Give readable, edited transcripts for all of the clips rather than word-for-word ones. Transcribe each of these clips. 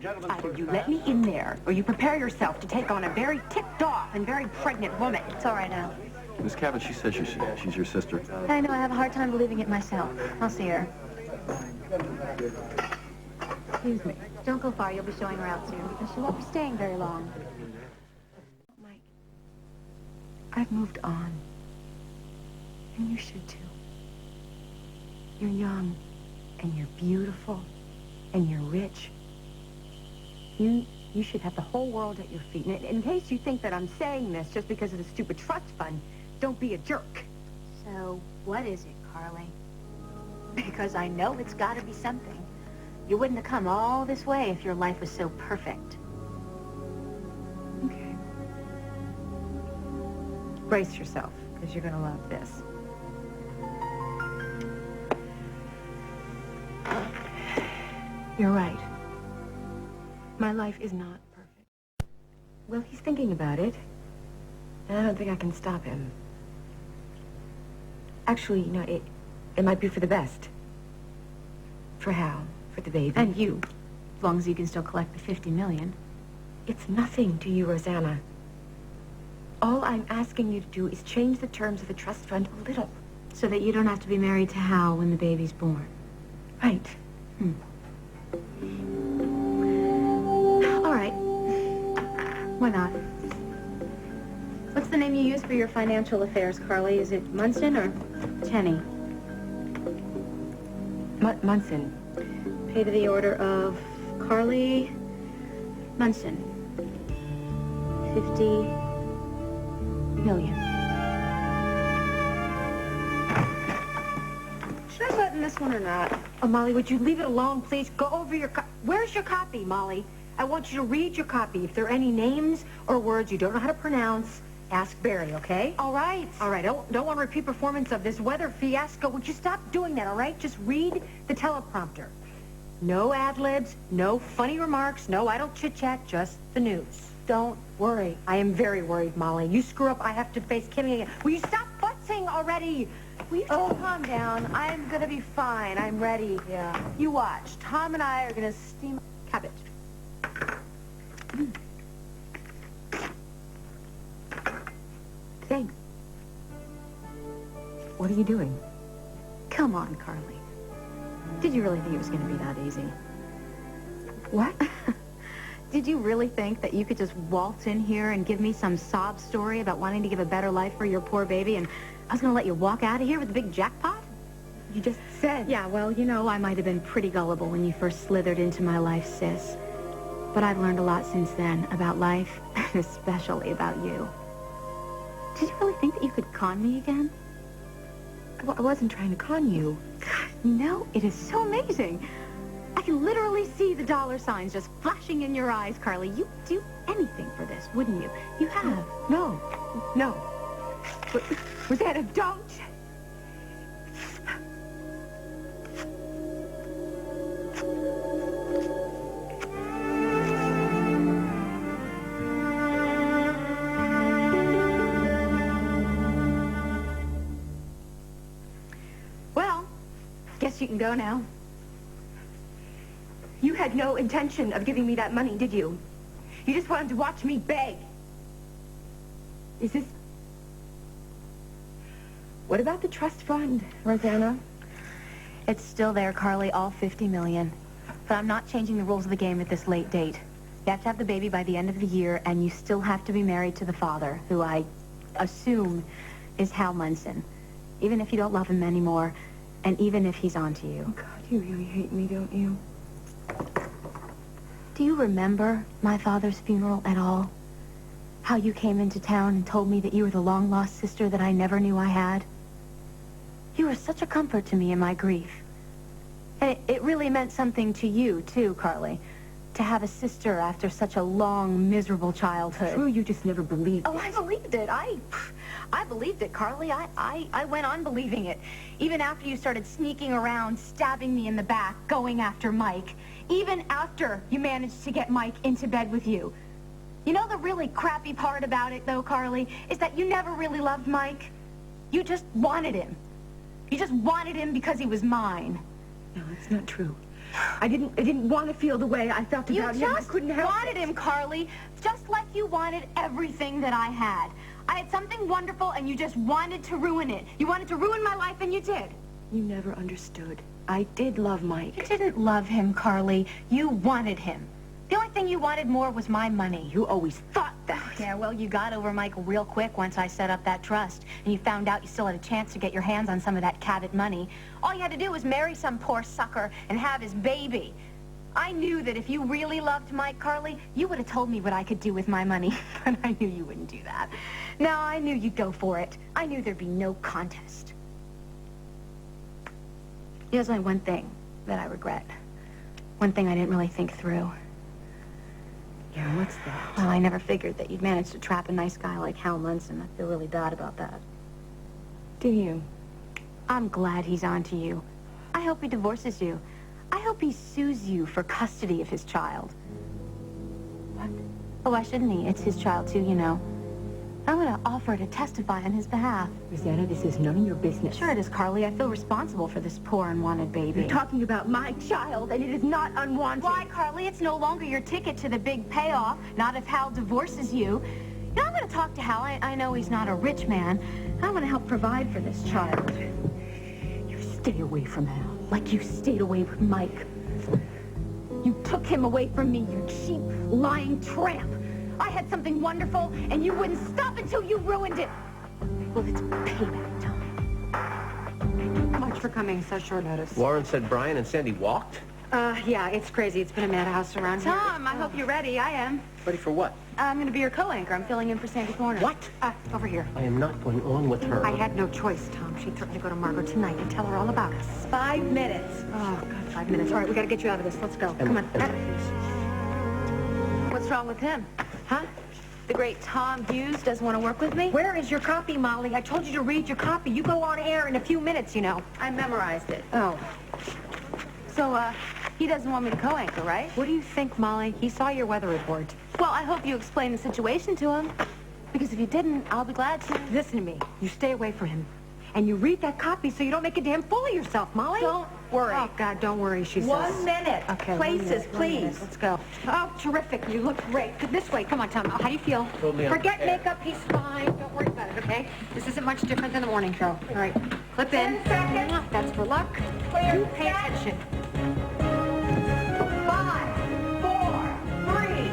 Either you let me in there, or you prepare yourself to take on a very ticked-off and very pregnant woman. It's all right now. Miss Cabot, she says she's your sister. I know, I have a hard time believing it myself. I'll see her. Excuse me. Don't go far, you'll be showing her out soon, because she won't be staying very long. Mike, I've moved on. And you should too. You're young, and you're beautiful, and you're rich. You should have the whole world at your feet. And in case you think that I'm saying this just because of the stupid trust fund, don't be a jerk. So, what is it, Carly? Because I know it's got to be something. You wouldn't have come all this way if your life was so perfect. Okay. Brace yourself, because you're going to love this. You're right. My life is not perfect. Well, he's thinking about it. And I don't think I can stop him. Actually, you know, it might be for the best. For Hal, for the baby. And you, as long as you can still collect the $50 million. It's nothing to you, Rosanna. All I'm asking you to do is change the terms of the trust fund a little. So that you don't have to be married to Hal when the baby's born. Right. All right. Why not? What's the name you use for your financial affairs, Carly? Is it Munson or Tenney? Munson. Pay to the order of Carly Munson. $50 million. Should I button this one or not? Oh, Molly, would you leave it alone, please? Go over your Where's your copy, Molly? I want you to read your copy. If there are any names or words you don't know how to pronounce, ask Barry, okay? All right. All right, don't want a repeat performance of this weather fiasco. Would you stop doing that, all right? Just read the teleprompter. No ad-libs, no funny remarks, no I don't chit-chat, just the news. Don't worry. I am very worried, Molly. You screw up, I have to face Kimmy again. Will you stop futzing already? Will you just calm down? I'm gonna be fine. I'm ready. Yeah. You watch. Tom and I are gonna steam cabbage. Thanks. What are you doing? Come on, Carly. Did you really think it was gonna be that easy? What? Did you really think that you could just waltz in here and give me some sob story about wanting to give a better life for your poor baby and I was gonna let you walk out of here with a big jackpot? You just said... Yeah, well, you know, I might have been pretty gullible when you first slithered into my life, sis. But I've learned a lot since then about life, and especially about you. Did you really think that you could con me again? I wasn't trying to con you. You know, it is so amazing. I can literally see the dollar signs just flashing in your eyes, Carly. You'd do anything for this, wouldn't you? You have. No. Rosanna, don't! Well, guess you can go now. You had no intention of giving me that money, did you? You just wanted to watch me beg. Is this... What about the trust fund, Rosanna? It's still there, Carly, all $50 million. But I'm not changing the rules of the game at this late date. You have to have the baby by the end of the year, and you still have to be married to the father, who I assume is Hal Munson. Even if you don't love him anymore, and even if he's onto you. Oh, God, you really hate me, don't you? Do you remember my father's funeral at all? How you came into town and told me that you were the long-lost sister that I never knew I had? You were such a comfort to me in my grief. And it really meant something to you, too, Carly, to have a sister after such a long, miserable childhood. True, you just never believed it. Oh, I believed it. I believed it, Carly. I went on believing it. Even after you started sneaking around, stabbing me in the back, going after Mike. Even after you managed to get Mike into bed with you. You know the really crappy part about it, though, Carly, is that you never really loved Mike. You just wanted him. You just wanted him because he was mine. No, it's not true. I didn't want to feel the way I felt about him. I couldn't help it. You just wanted him, Carly, just like you wanted everything that I had. I had something wonderful, and you just wanted to ruin it. You wanted to ruin my life, and you did. You never understood. I did love Mike. You didn't love him, Carly. You wanted him. The only thing you wanted more was my money. You always thought that. Yeah, well, you got over Mike real quick once I set up that trust, and you found out you still had a chance to get your hands on some of that Cabot money. All you had to do was marry some poor sucker and have his baby. I knew that if you really loved Mike, Carly, you would have told me what I could do with my money, but I knew you wouldn't do that. No, I knew you'd go for it. I knew there'd be no contest. There's only one thing that I regret. One thing I didn't really think through. Yeah, what's that? Well, I never figured that you'd manage to trap a nice guy like Hal Munson. I feel really bad about that. Do you? I'm glad he's on to you. I hope he divorces you. I hope he sues you for custody of his child. What? Oh, why shouldn't he? It's his child, too, you know. I'm going to offer to testify on his behalf. Rosanna, this is none of your business. Sure it is, Carly. I feel responsible for this poor, unwanted baby. You're talking about my child, and it is not unwanted. Why, Carly? It's no longer your ticket to the big payoff, not if Hal divorces you. You know, I'm going to talk to Hal. I know he's not a rich man. I'm going to help provide for this child. You stay away from Hal. Like you stayed away from Mike. You took him away from me, you cheap, lying tramp. I had something wonderful, and you wouldn't stop until you ruined it. Well, it's payback time. Thank you so much for coming so short notice. Warren said Brian and Sandy walked? Yeah, it's crazy. It's been a madhouse around here. Tom, I hope you're ready. I am. Ready for what? I'm going to be your co-anchor. I'm filling in for Sandy Thorner. What? Over here. I am not going on with her. I had no choice, Tom. She threatened to go to Margot tonight and tell her all about us. 5 minutes. Oh, God, 5 minutes. All right, we got to get you out of this. Let's go. Come on. What's wrong with him? Huh? The great Tom Hughes doesn't want to work with me? Where is your copy, Molly? I told you to read your copy. You go on air in a few minutes, you know. I memorized it. Oh. So, he doesn't want me to co-anchor, right? What do you think, Molly? He saw your weather report. Well, I hope you explain the situation to him. Because if you didn't, I'll be glad to. Listen to me. You stay away from him. And you read that copy so you don't make a damn fool of yourself, Molly. Don't worry. Oh, God, don't worry, she says. 1 minute. Okay, Places, 1 minute. please. Let's go. Oh, terrific. You look great. This way. Come on, Tom. How do you feel? Totally Forget unfair. makeup. He's fine. Don't worry about it, okay? This isn't much different than the morning show. All right. Flip in. 10 seconds. That's for luck. Clear. You pay Set. attention. 5, 4, 3.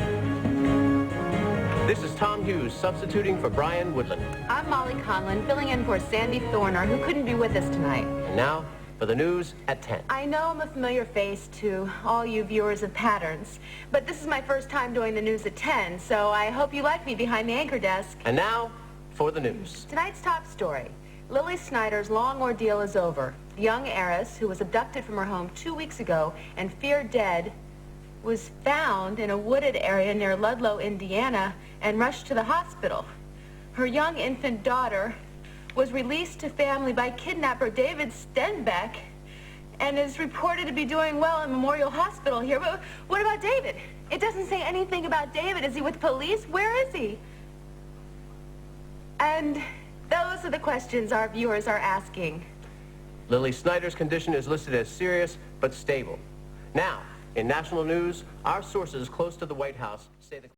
This is Tom Hughes, substituting for Brian Woodland. I'm Molly Conlan, filling in for Sandy Thorner, who couldn't be with us tonight. And now, for the news at 10. I know I'm a familiar face to all you viewers of Patterns, but this is my first time doing the news at 10, so I hope you like me behind the anchor desk. And now, for the news. Tonight's top story. Lily Snyder's long ordeal is over. The young heiress, who was abducted from her home 2 weeks ago and feared dead, was found in a wooded area near Ludlow, Indiana, and rushed to the hospital. Her young infant daughter was released to family by kidnapper David Stenbeck and is reported to be doing well in Memorial Hospital here. But what about David? It doesn't say anything about David. Is he with police? Where is he? And those are the questions our viewers are asking. Lily Snyder's condition is listed as serious but stable. Now, in national news, our sources close to the White House say the